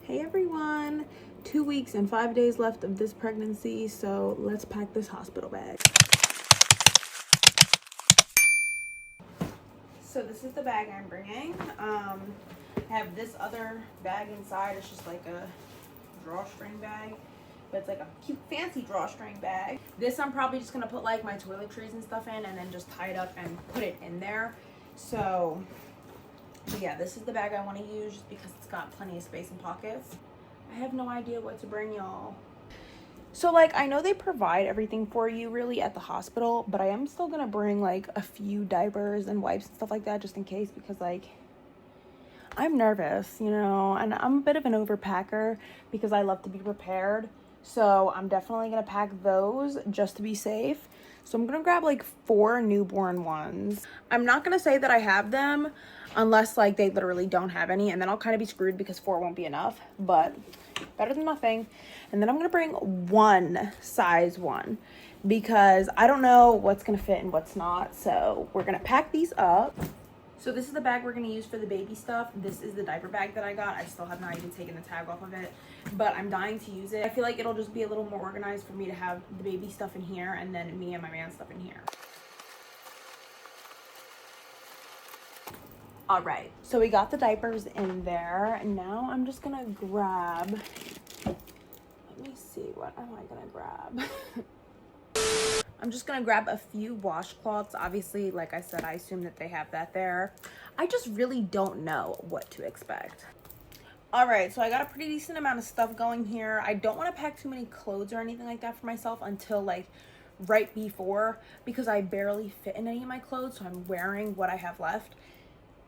Hey everyone, 2 weeks and 5 days left of this pregnancy, so let's pack this hospital bag. So this is the bag I'm bringing. I have this other bag inside. It's just like a drawstring bag, but it's like a cute fancy drawstring bag. This I'm probably just gonna put like my toiletries and stuff in and then just tie it up and put it in there. So yeah, this is the bag I want to use just because it's got plenty of space and pockets. I have no idea what to bring y'all. So like I know they provide everything for you really at the hospital, but I am still gonna bring like a few diapers and wipes and stuff like that just in case, because like I'm nervous, you know, and I'm a bit of an overpacker because I love to be prepared. So I'm definitely gonna pack those just to be safe. So I'm gonna grab like 4 newborn ones. I'm not gonna say that I have them unless like they literally don't have any, and then I'll kind of be screwed because 4 won't be enough, but better than nothing. And then I'm gonna bring one size 1 because I don't know what's gonna fit and what's not. So we're gonna pack these up. So this is the bag we're gonna use for the baby stuff. This is the diaper bag that I got. I still have not even taken the tag off of it, but I'm dying to use it. I feel like it'll just be a little more organized for me to have the baby stuff in here and then me and my man stuff in here. All right, so we got the diapers in there, and now I'm just gonna grab, let me see, what am I gonna grab? I'm just gonna grab a few washcloths. Obviously, like I said, I assume that they have that there. I just really don't know what to expect. All right, so I got a pretty decent amount of stuff going here. I don't want to pack too many clothes or anything like that for myself until like right before, because I barely fit in any of my clothes, so I'm wearing what I have left.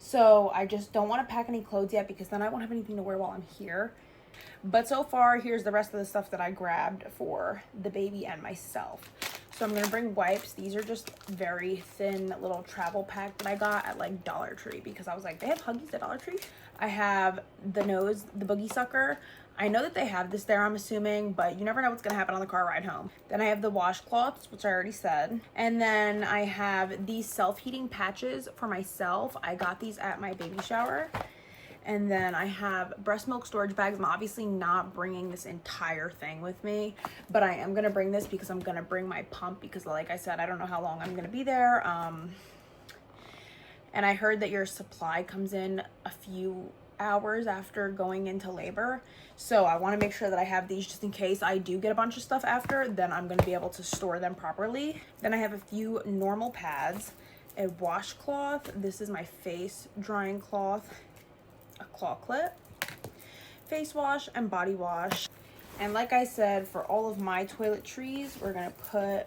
So I just don't want to pack any clothes yet because then I won't have anything to wear while I'm here. But so far, here's the rest of the stuff that I grabbed for the baby and myself. So I'm gonna bring wipes. These are just very thin little travel pack that I got at like Dollar Tree because I was like, they have Huggies at Dollar Tree? I have the Boogie Sucker. I know that they have this there, I'm assuming, but you never know what's gonna happen on the car ride home. Then I have the washcloths, which I already said. And then I have these self-heating patches for myself. I got these at my baby shower. And then I have breast milk storage bags. I'm obviously not bringing this entire thing with me, but I am gonna bring this because I'm gonna bring my pump because like I said, I don't know how long I'm gonna be there. And I heard that your supply comes in a few hours after going into labor. So I wanna make sure that I have these just in case I do get a bunch of stuff after, then I'm gonna be able to store them properly. Then I have a few normal pads, a washcloth. This is my face drying cloth, a claw clip, face wash, and body wash. And like I said, for all of my toiletries, we're gonna put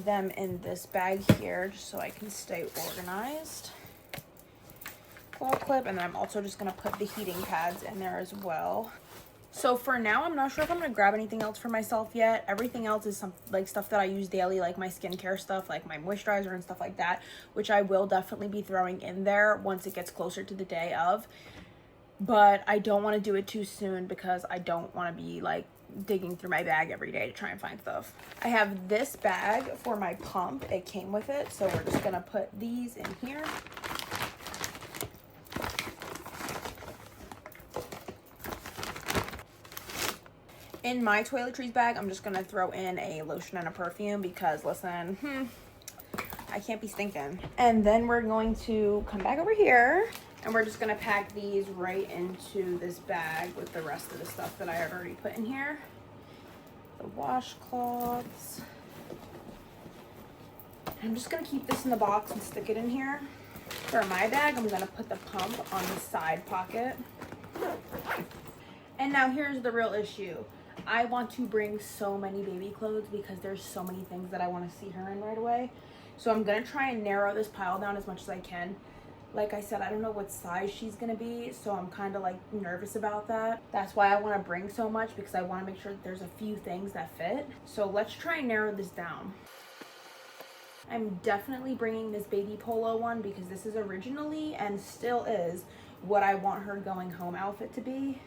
them in this bag here just so I can stay organized. Claw clip, and then I'm also just gonna put the heating pads in there as well. So for now, I'm not sure if I'm gonna grab anything else for myself yet. Everything else is some like stuff that I use daily, like my skincare stuff, like my moisturizer and stuff like that, which I will definitely be throwing in there once it gets closer to the day of. But I don't want to do it too soon because I don't want to be like digging through my bag every day to try and find stuff. I have this bag for my pump. It came with it, so we're just gonna put these in here. In my toiletries bag, I'm just gonna throw in a lotion and a perfume because listen, I can't be stinking. And then we're going to come back over here and we're just gonna pack these right into this bag with the rest of the stuff that I have already put in here. The washcloths. I'm just gonna keep this in the box and stick it in here. For my bag, I'm gonna put the pump on the side pocket. And now here's the real issue. I want to bring so many baby clothes because there's so many things that I want to see her in right away. So I'm gonna try and narrow this pile down as much as I can. Like I said, I don't know what size she's gonna be, so I'm kind of like nervous about that. That's why I want to bring so much, because I want to make sure that there's a few things that fit. So let's try and narrow this down. I'm definitely bringing this baby polo one because this is originally and still is what I want her going home outfit to be.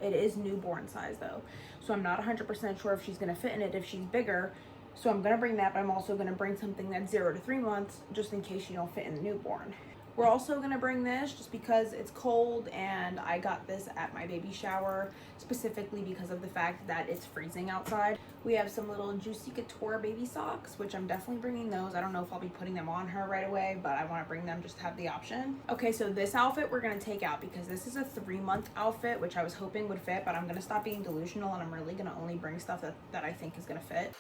It is newborn size though, so I'm not 100% sure if she's gonna fit in it if she's bigger. So I'm gonna bring that, but I'm also gonna bring something that's 0 to 3 months just in case you don't fit in the newborn. We're also gonna bring this just because it's cold, and I got this at my baby shower specifically because of the fact that it's freezing outside. We have some little Juicy Couture baby socks, which I'm definitely bringing those. I don't know if I'll be putting them on her right away, but I want to bring them just to have the option. Okay, so this outfit we're gonna take out because this is a 3-month outfit, which I was hoping would fit, but I'm gonna stop being delusional and I'm really gonna only bring stuff that I think is gonna fit.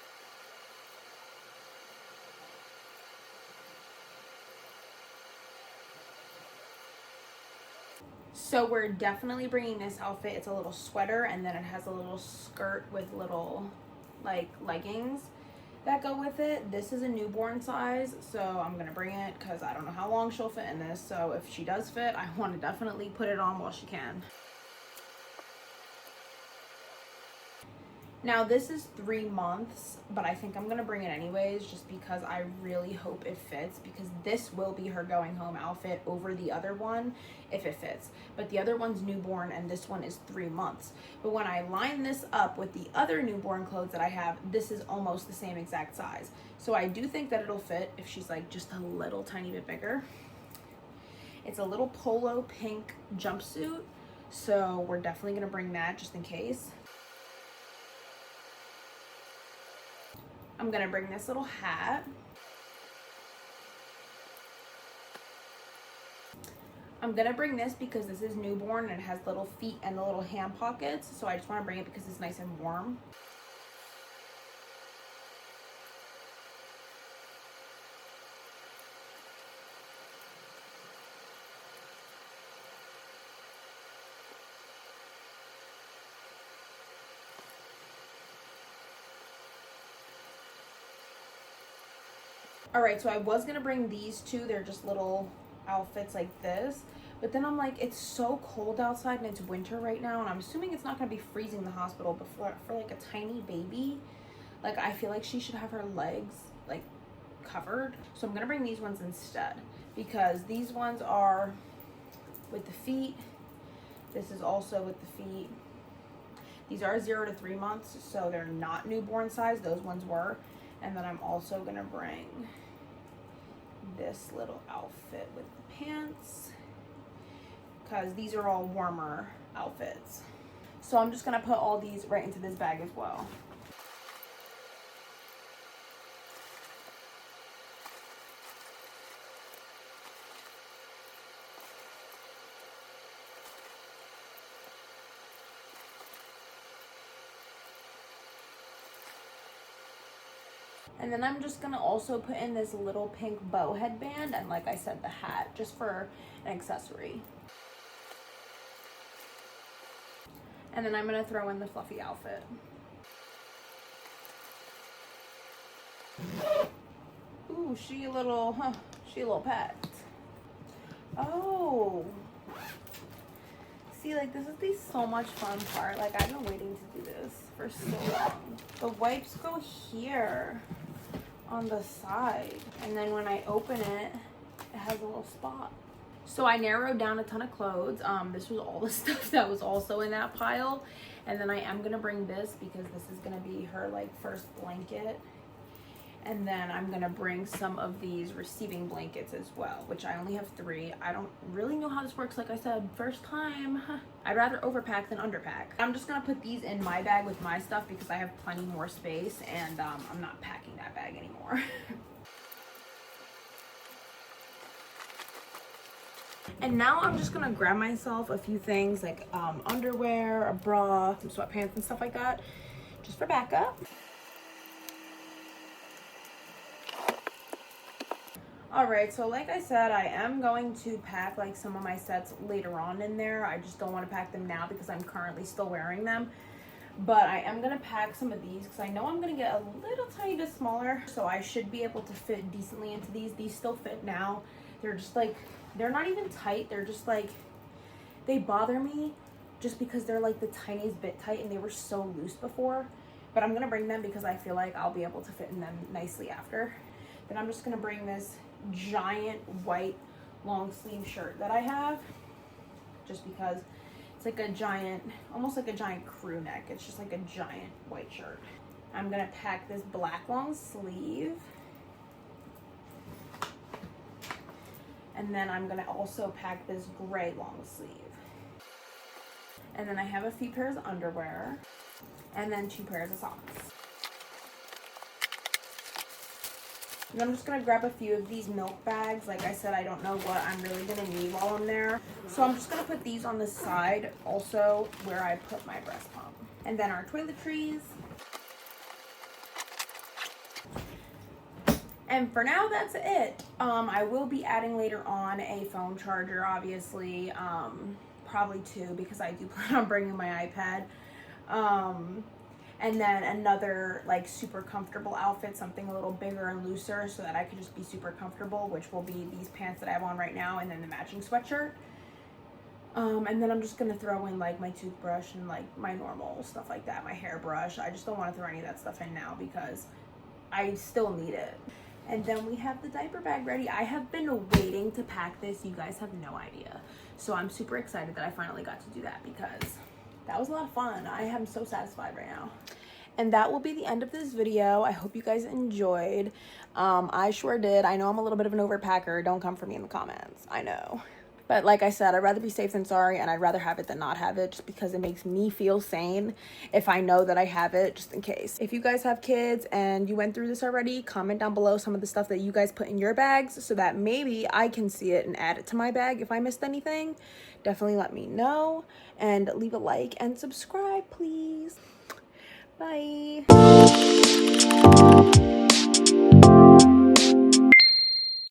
So we're definitely bringing this outfit. It's a little sweater, and then it has a little skirt with little like leggings that go with it. This is a newborn size, so I'm gonna bring it because I don't know how long she'll fit in this. So if she does fit, I want to definitely put it on while she can. Now this is 3 months, but I think I'm gonna bring it anyways just because I really hope it fits, because this will be her going home outfit over the other one if it fits. But the other one's newborn and this one is 3 months. But when I line this up with the other newborn clothes that I have, this is almost the same exact size. So I do think that it'll fit if she's like just a little tiny bit bigger. It's a little polo pink jumpsuit, so we're definitely gonna bring that just in case. I'm gonna bring this little hat. I'm gonna bring this because this is newborn and it has little feet and the little hand pockets, so I just want to bring it because it's nice and warm. All right, so I was gonna bring these two. They're just little outfits like this, but then I'm like, it's so cold outside and it's winter right now, and I'm assuming it's not gonna be freezing in the hospital, but for like a tiny baby, like I feel like she should have her legs like covered. So I'm gonna bring these ones instead, because these ones are with the feet. This is also with the feet. These are 0 to 3 months, so they're not newborn size. Those ones were. And then I'm also gonna bring this little outfit with the pants, because these are all warmer outfits. So I'm just gonna put all these right into this bag as well. And then I'm just gonna also put in this little pink bow headband, and like I said, the hat, just for an accessory. And then I'm gonna throw in the fluffy outfit. Ooh, she a little packed. Oh. See, like this is the so much fun part. Like I've been waiting to do this for so long. The wipes go here on the side, and then when I open it, it has a little spot. So I narrowed down a ton of clothes. This was all the stuff that was also in that pile, and then I am gonna bring this because this is gonna be her like first blanket, and then I'm gonna bring some of these receiving blankets as well, which I only have 3. I don't really know how this works. Like I said, first time. I'd rather overpack than underpack. I'm just gonna put these in my bag with my stuff because I have plenty more space, and I'm not packing that bag anymore. And now I'm just gonna grab myself a few things like underwear, a bra, some sweatpants and stuff like that, just for backup. All right, so like I said, I am going to pack like some of my sets later on in there. I just don't want to pack them now because I'm currently still wearing them. But I am gonna pack some of these because I know I'm gonna get a little tiny bit smaller, so I should be able to fit decently into these. These still fit now. They're just like, they're not even tight. They're just like, they bother me just because they're like the tiniest bit tight, and they were so loose before. But I'm gonna bring them because I feel like I'll be able to fit in them nicely after. Then I'm just gonna bring this giant white long sleeve shirt that I have, just because it's like a giant, almost like a giant crew neck. It's just like a giant white shirt. I'm gonna pack this black long sleeve. And then I'm gonna also pack this gray long sleeve. And then I have a few pairs of underwear, and then 2 pairs of socks. And I'm just gonna grab a few of these milk bags. Like I said, I don't know what I'm really gonna need while I'm there. So I'm just gonna put these on the side, also where I put my breast pump. And then our toiletries. And for now, that's it. I will be adding later on a phone charger, obviously. Probably 2, because I do plan on bringing my iPad. And then another like super comfortable outfit, something a little bigger and looser so that I could just be super comfortable, which will be these pants that I have on right now and then the matching sweatshirt. And then I'm just gonna throw in like my toothbrush and like my normal stuff like that, my hairbrush. I just don't want to throw any of that stuff in now because I still need it. And then we have the diaper bag ready. I have been waiting to pack this. You guys have no idea. So I'm super excited that I finally got to do that because that was a lot of fun. I am so satisfied right now. And that will be the end of this video. I hope you guys enjoyed. I sure did. I know I'm a little bit of an overpacker. Don't come for me in the comments. I know. But like I said, I'd rather be safe than sorry, and I'd rather have it than not have it, just because it makes me feel sane if I know that I have it, just in case. If you guys have kids and you went through this already, comment down below some of the stuff that you guys put in your bags so that maybe I can see it and add it to my bag if I missed anything. Definitely let me know, and leave a like and subscribe, please. Bye.